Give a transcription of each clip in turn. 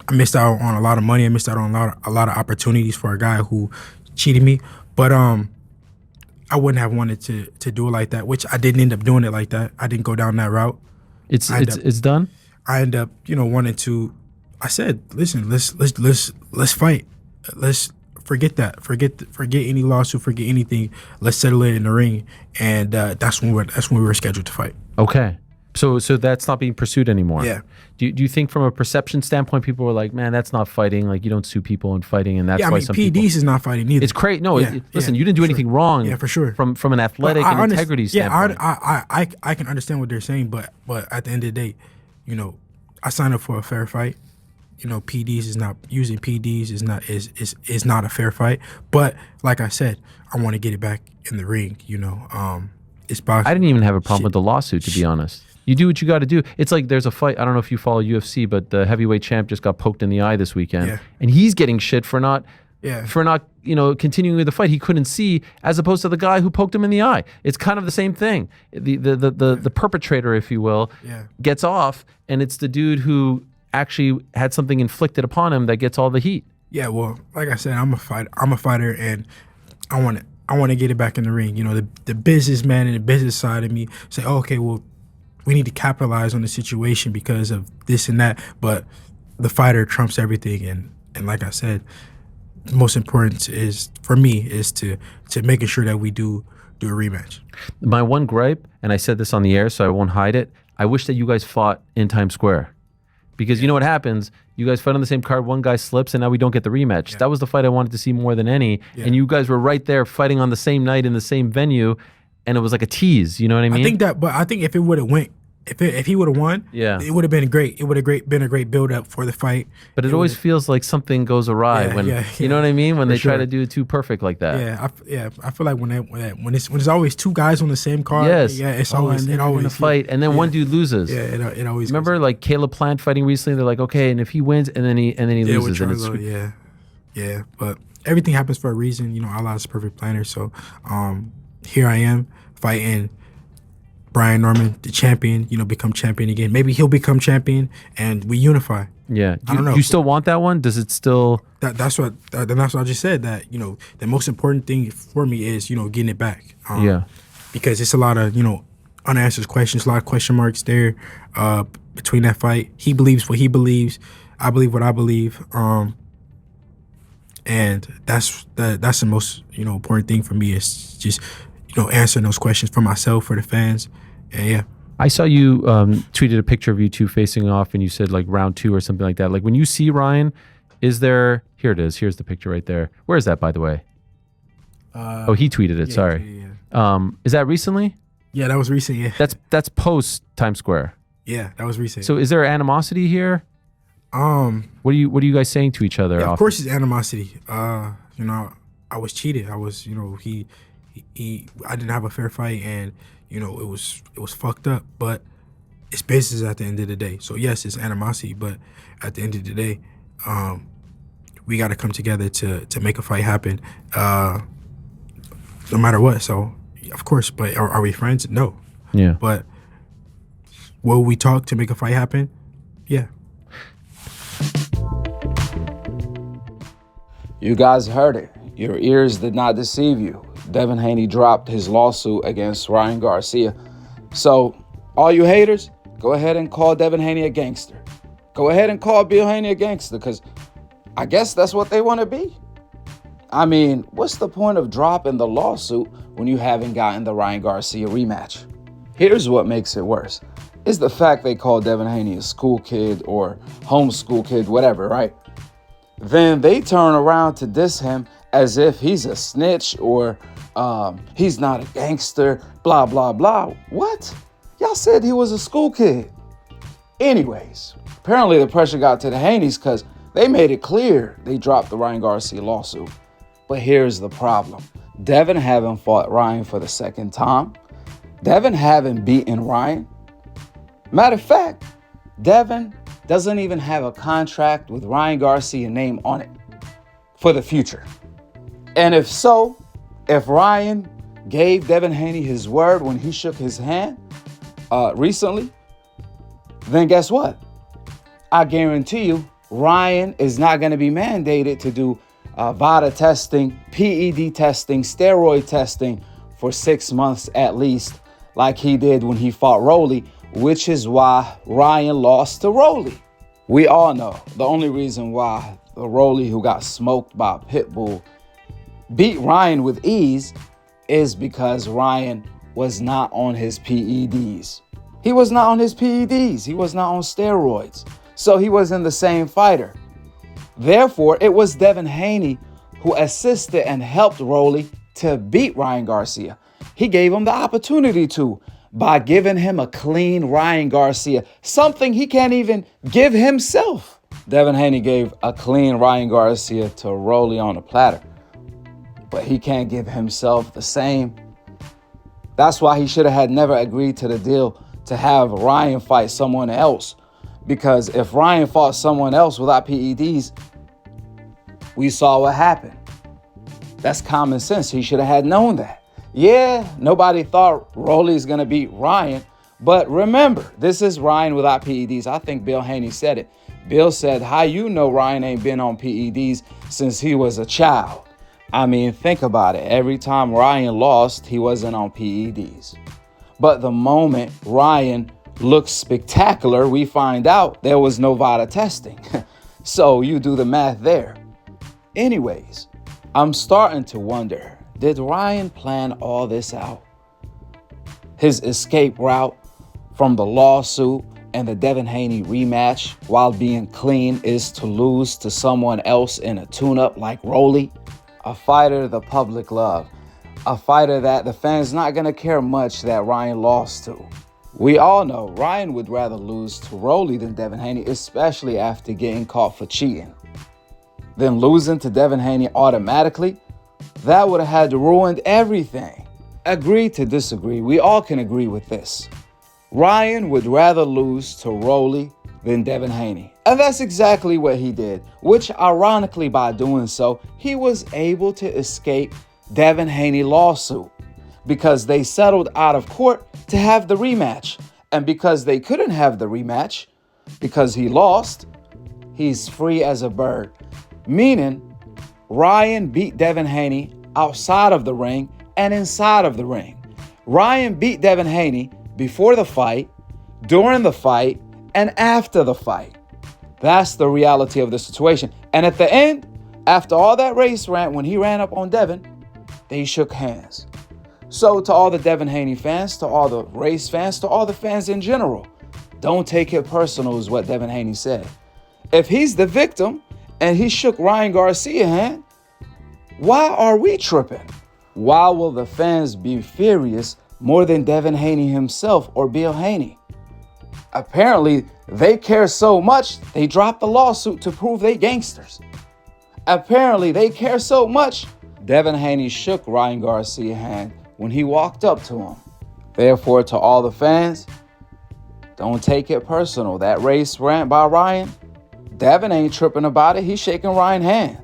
I missed out on a lot of money. I missed out on a lot of opportunities for a guy who cheated me. But I wouldn't have wanted to do it like that, which I didn't end up doing it like that. I didn't go down that route. It's done. I end up, wanting to. I said, listen, let's fight. Let's forget that. Forget any lawsuit. Forget anything. Let's settle it in the ring. And that's when we were scheduled to fight. Okay. So that's not being pursued anymore. Yeah. Do you think from a perception standpoint, people were like, man, that's not fighting. Like, you don't sue people in fighting, and that's why some PEDS people. is not fighting either. It's crazy. No, listen, you didn't do anything wrong. Yeah, for sure. From an athletic and integrity standpoint. I can understand what they're saying, but at the end of the day, I signed up for a fair fight. PEDS is not using PEDS is not a fair fight. But like I said, I want to get it back in the ring. It's boxing. I didn't even have a problem with the lawsuit, to be honest. You do what you got to do. It's like there's a fight. I don't know if you follow UFC, but the heavyweight champ just got poked in the eye this weekend, and he's getting shit for not continuing with the fight. He couldn't see, as opposed to the guy who poked him in the eye. It's kind of the same thing. The perpetrator, if you will, gets off, and it's the dude who actually had something inflicted upon him that gets all the heat. Yeah, well, like I said, I'm a fighter, and I want to get it back in the ring. The businessman and the business side of me say, oh, okay, well, we need to capitalize on the situation because of this and that. But the fighter trumps everything, and like I said, the most important is for me is to making sure that we do a rematch. My one gripe, and I said this on the air, so I won't hide it. I wish that you guys fought in Times Square. Because you know what happens? You guys fight on the same card, one guy slips, and now we don't get the rematch. Yeah. That was the fight I wanted to see more than any. Yeah. And you guys were right there fighting on the same night in the same venue, and it was like a tease. You know what I mean? I think if it would have went, if he would have won, it would have been great. It would have been a great build up for the fight. But it always feels like something goes awry when you know what I mean, when they try to do it too perfect like that. I feel like when it's always two guys on the same card. It's always a fight, and then one dude loses. It always. Remember like Caleb Plant fighting recently? They're like, okay, and if he wins, and then he loses, and it's but everything happens for a reason. Allah's a perfect planner. So here I am fighting Brian Norman, the champion, become champion again. Maybe he'll become champion and we unify. Yeah. I don't know. Do you still want that one? Does it still? That's what I just said, that, the most important thing for me is, getting it back. Because it's a lot of, unanswered questions, a lot of question marks there between that fight. He believes what he believes. I believe what I believe. And that's the most, important thing for me is just, answering those questions for myself, for the fans. And I saw you tweeted a picture of you two facing off, and you said like round 2 or something like that. Like when you see Ryan, is there? Here it is. Here's the picture right there. Where is that, by the way? He tweeted it. Sorry. Is that recently? Yeah, that was recent. Yeah. That's post Times Square. Yeah, that was recent. So is there animosity here? What are you guys saying to each other? Yeah, of course, it's animosity. I was cheated. I was, I didn't have a fair fight, and it was fucked up. But it's business at the end of the day. So yes, it's animosity, but at the end of the day, we got to come together to make a fight happen, no matter what. So of course, but are we friends? No. Yeah. But will we talk to make a fight happen? Yeah. You guys heard it. Your ears did not deceive you. Devin Haney dropped his lawsuit against Ryan Garcia. So, all you haters, go ahead and call Devin Haney a gangster. Go ahead and call Bill Haney a gangster, because I guess that's what they want to be. I mean, what's the point of dropping the lawsuit when you haven't gotten the Ryan Garcia rematch? Here's what makes it worse. It's the fact they call Devin Haney a school kid or homeschool kid, whatever, right? Then they turn around to diss him as if he's a snitch or he's not a gangster, blah, blah, blah. What? Y'all said he was a school kid. Anyways, apparently the pressure got to the Haneys because they made it clear they dropped the Ryan Garcia lawsuit. But here's the problem. Devin haven't fought Ryan for the second time. Devin haven't beaten Ryan. Matter of fact, Devin doesn't even have a contract with Ryan Garcia name on it for the future. And if so, if Ryan gave Devin Haney his word when he shook his hand recently, then guess what? I guarantee you Ryan is not going to be mandated to do VADA testing, PED testing, steroid testing for 6 months at least, like he did when he fought Rolly, which is why Ryan lost to Rolly. We all know the only reason why the Rolly, who got smoked by Pitbull, beat Ryan with ease is because Ryan was not on his PEDs. He was not on his PEDs. He was not on steroids. So he wasn't the same fighter. Therefore, it was Devin Haney who assisted and helped Rolly to beat Ryan Garcia. He gave him the opportunity to by giving him a clean Ryan Garcia, something he can't even give himself. Devin Haney gave a clean Ryan Garcia to Rolly on a platter, but he can't give himself the same. That's why he should have had never agreed to the deal to have Ryan fight someone else. Because if Ryan fought someone else without PEDs, we saw what happened. That's common sense. He should have had known that. Yeah, nobody thought Rolly's going to beat Ryan. But remember, this is Ryan without PEDs. I think Bill Haney said it. Bill said, how you know Ryan ain't been on PEDs since he was a child? I mean, think about it. Every time Ryan lost, he wasn't on PEDs. But the moment Ryan looked spectacular, we find out there was no VADA testing. So you do the math there. Anyways, I'm starting to wonder, did Ryan plan all this out? His escape route from the lawsuit and the Devin Haney rematch while being clean is to lose to someone else in a tune-up like Rolly? A fighter the public love. A fighter that the fans not going to care much that Ryan lost to. We all know Ryan would rather lose to Rolly than Devin Haney, especially after getting caught for cheating. Then losing to Devin Haney automatically, that would have had to ruin everything. Agree to disagree, we all can agree with this. Ryan would rather lose to Rolly than Devin Haney. And that's exactly what he did, which ironically by doing so, he was able to escape Devin Haney lawsuit because they settled out of court to have the rematch. And because they couldn't have the rematch, because he lost, he's free as a bird. Meaning, Ryan beat Devin Haney outside of the ring and inside of the ring. Ryan beat Devin Haney before the fight, during the fight, and after the fight. That's the reality of the situation. And at the end, after all that race rant, when he ran up on Devin, they shook hands. So to all the Devin Haney fans, to all the race fans, to all the fans in general, don't take it personal is what Devin Haney said. If he's the victim and he shook Ryan Garcia's hand, why are we tripping? Why will the fans be furious more than Devin Haney himself or Bill Haney? Apparently, they care so much, they dropped the lawsuit to prove they gangsters. Apparently, they care so much, Devin Haney shook Ryan Garcia's hand when he walked up to him. Therefore, to all the fans, don't take it personal. That race rant by Ryan, Devin ain't tripping about it. He's shaking Ryan's hand.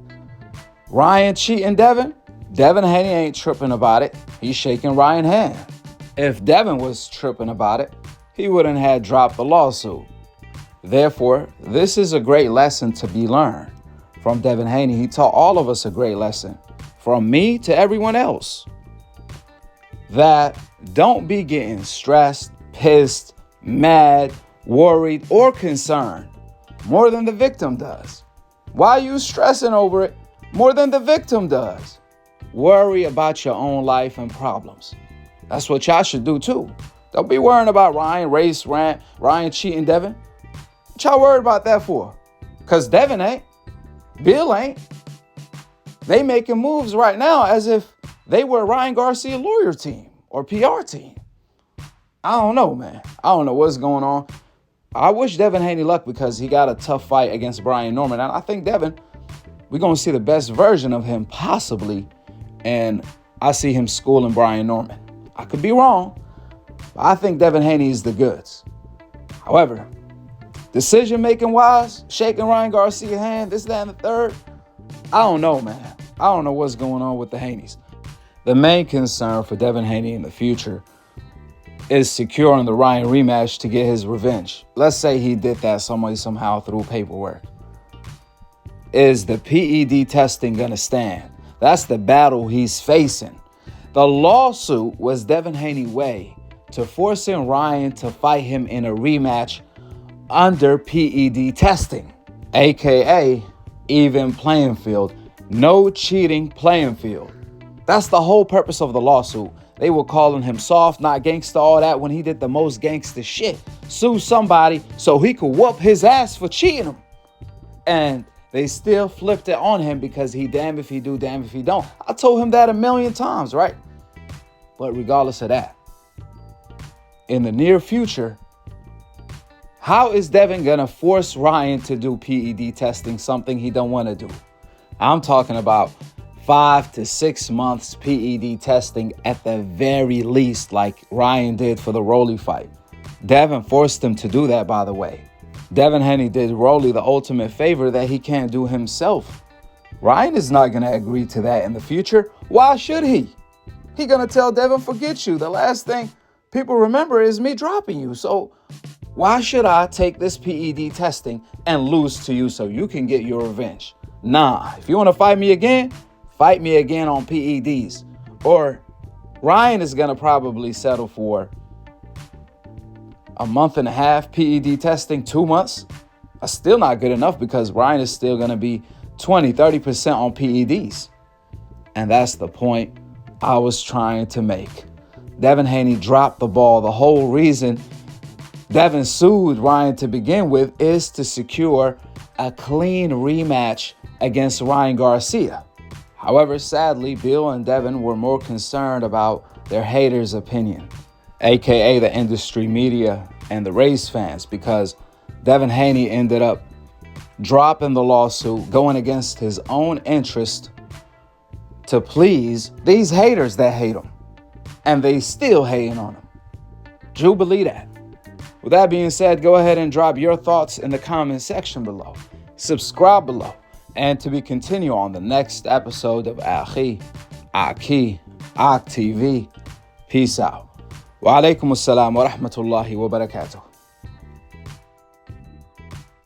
Ryan cheating Devin Haney ain't tripping about it. He's shaking Ryan's hand. If Devin was tripping about it, he wouldn't have dropped the lawsuit. Therefore, this is a great lesson to be learned from Devin Haney. He taught all of us a great lesson, from me to everyone else, that don't be getting stressed, pissed, mad, worried, or concerned more than the victim does. Why are you stressing over it more than the victim does? Worry about your own life and problems. That's what y'all should do too. Don't be worrying about Ryan race rant, Ryan cheating Devin. What y'all worried about that for? Because Devin ain't. Bill ain't. They making moves right now as if they were Ryan Garcia lawyer team or PR team. I don't know, man. I don't know what's going on. I wish Devin Haney luck because he got a tough fight against Brian Norman. And I think Devin, we're going to see the best version of him possibly. And I see him schooling Brian Norman. I could be wrong, but I think Devin Haney is the goods. However, decision-making wise, shaking Ryan Garcia's hand, this, that, and the third, I don't know, man. I don't know what's going on with the Haneys. The main concern for Devin Haney in the future is securing the Ryan rematch to get his revenge. Let's say he did that somehow through paperwork. is the PED testing going to stand? That's the battle he's facing. The lawsuit was Devin Haney's way to forcing Ryan to fight him in a rematch under PED testing, aka even playing field, no cheating playing field. That's the whole purpose of the lawsuit. They were calling him soft, not gangster, all that, when he did the most gangster shit. Sue somebody so he could whoop his ass for cheating him. And they still flipped it on him because he damn if he do, damn if he don't. I told him that a million times, right? But regardless of that, in the near future, how is Devin gonna force Ryan to do PED testing, something he don't want to do? I'm talking about 5 to 6 months PED testing at the very least, like Ryan did for the Rolly fight. Devin forced him to do that, by the way. Devin Haney did Rolly the ultimate favor that he can't do himself. Ryan is not going to agree to that in the future. Why should he? He going to tell Devin, forget you. The last thing people remember is me dropping you. So why should I take this PED testing and lose to you so you can get your revenge? Nah, if you want to fight me again on PEDs. Or Ryan is going to probably settle for a month and a half PED testing, 2 months. That's still not good enough because Ryan is still going to be 20-30% on PEDs. And that's the point I was trying to make. Devin Haney dropped the ball. The whole reason Devin sued Ryan to begin with is to secure a clean rematch against Ryan Garcia. However, sadly, Bill and Devin were more concerned about their haters' opinion, aka the industry media and the race fans, because Devin Haney ended up dropping the lawsuit, going against his own interest to please these haters that hate him. And they still hating on him. Do you believe that? With that being said, go ahead and drop your thoughts in the comment section below. Subscribe below. And to be continued on the next episode of Akhi, Akhi TV. Peace out. Wa alaikum assalam wa rahmatullahi wa barakatuh.